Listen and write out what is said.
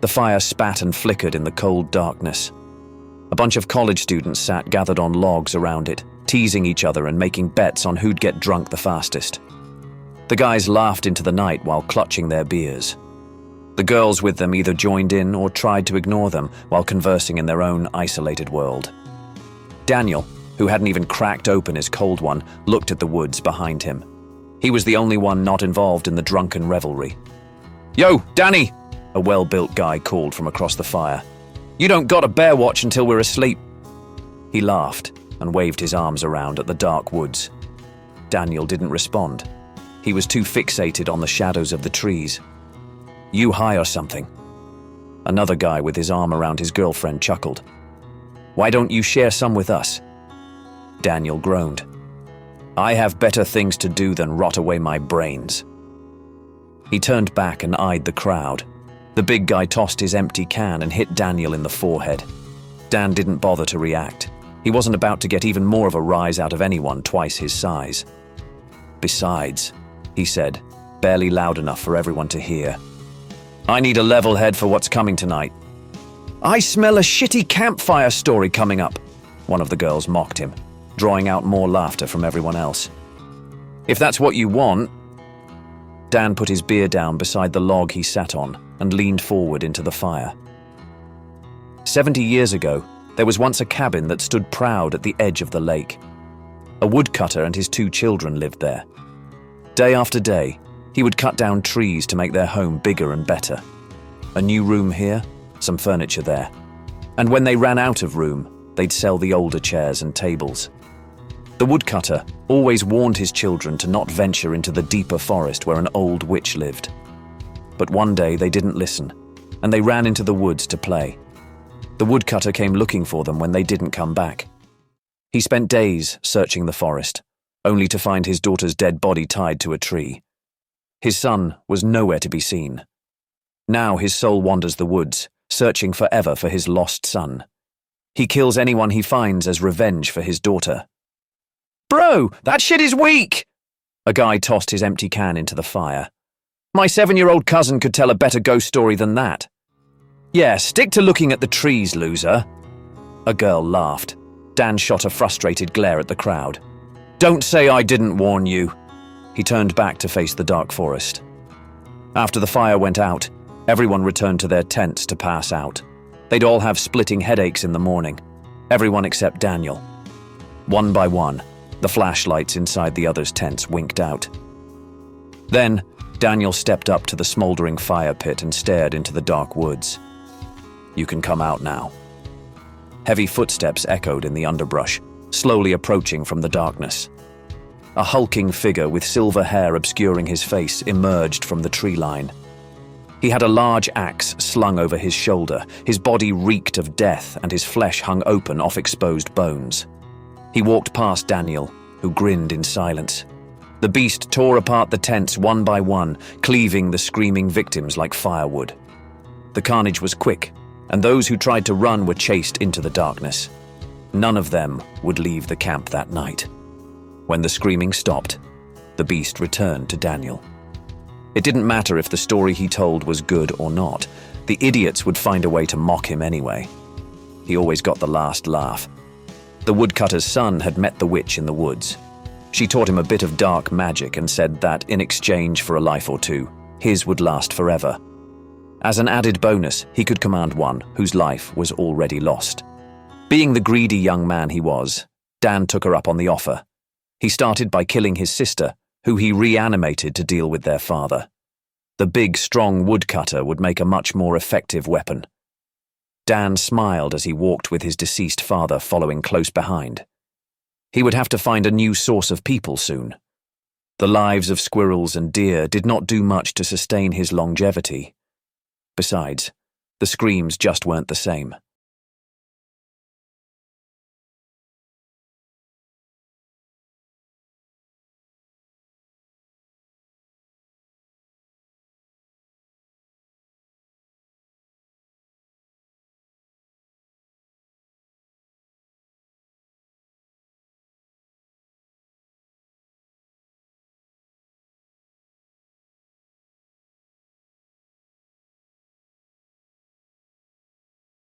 The fire spat and flickered in the cold darkness. A bunch of college students sat gathered on logs around it, teasing each other and making bets on who'd get drunk the fastest. The guys laughed into the night while clutching their beers. The girls with them either joined in or tried to ignore them while conversing in their own isolated world. Daniel, who hadn't even cracked open his cold one, looked at the woods behind him. He was the only one not involved in the drunken revelry. "Yo, Danny!" a well-built guy called from across the fire. "You don't gotta bear watch until we're asleep." He laughed and waved his arms around at the dark woods. Daniel didn't respond. He was too fixated on the shadows of the trees. "You high or something?" Another guy with his arm around his girlfriend chuckled. "Why don't you share some with us?" Daniel groaned. "I have better things to do than rot away my brains." He turned back and eyed the crowd. The big guy tossed his empty can and hit Daniel in the forehead. Dan didn't bother to react. He wasn't about to get even more of a rise out of anyone twice his size. "Besides," he said, barely loud enough for everyone to hear, "I need a level head for what's coming tonight." "I smell a shitty campfire story coming up," one of the girls mocked him, drawing out more laughter from everyone else. "If that's what you want." Dan put his beer down beside the log he sat on and leaned forward into the fire. 70 years ago, there was once a cabin that stood proud at the edge of the lake. A woodcutter and his 2 children lived there. Day after day, he would cut down trees to make their home bigger and better. A new room here, some furniture there. And when they ran out of room, they'd sell the older chairs and tables. The woodcutter always warned his children to not venture into the deeper forest where an old witch lived. But one day they didn't listen, and they ran into the woods to play. The woodcutter came looking for them when they didn't come back. He spent days searching the forest, only to find his daughter's dead body tied to a tree. His son was nowhere to be seen. Now his soul wanders the woods, searching forever for his lost son. He kills anyone he finds as revenge for his daughter. "Bro, that shit is weak!" A guy tossed his empty can into the fire. "My 7-year-old cousin could tell a better ghost story than that." "Yeah, stick to looking at the trees, loser." A girl laughed. Dan shot a frustrated glare at the crowd. "Don't say I didn't warn you." He turned back to face the dark forest. After the fire went out, everyone returned to their tents to pass out. They'd all have splitting headaches in the morning. Everyone except Daniel. One by one, the flashlights inside the others' tents winked out. Then, Daniel stepped up to the smoldering fire pit and stared into the dark woods. "You can come out now." Heavy footsteps echoed in the underbrush, slowly approaching from the darkness. A hulking figure with silver hair obscuring his face emerged from the tree line. He had a large axe slung over his shoulder, his body reeked of death and his flesh hung open off exposed bones. He walked past Daniel, who grinned in silence. The beast tore apart the tents one by one, cleaving the screaming victims like firewood. The carnage was quick, and those who tried to run were chased into the darkness. None of them would leave the camp that night. When the screaming stopped, the beast returned to Daniel. It didn't matter if the story he told was good or not. The idiots would find a way to mock him anyway. He always got the last laugh. The woodcutter's son had met the witch in the woods. She taught him a bit of dark magic and said that, in exchange for a life or two, his would last forever. As an added bonus, he could command one whose life was already lost. Being the greedy young man he was, Dan took her up on the offer. He started by killing his sister, who he reanimated to deal with their father. The big, strong woodcutter would make a much more effective weapon. Dan smiled as he walked with his deceased father following close behind. He would have to find a new source of people soon. The lives of squirrels and deer did not do much to sustain his longevity. Besides, the screams just weren't the same.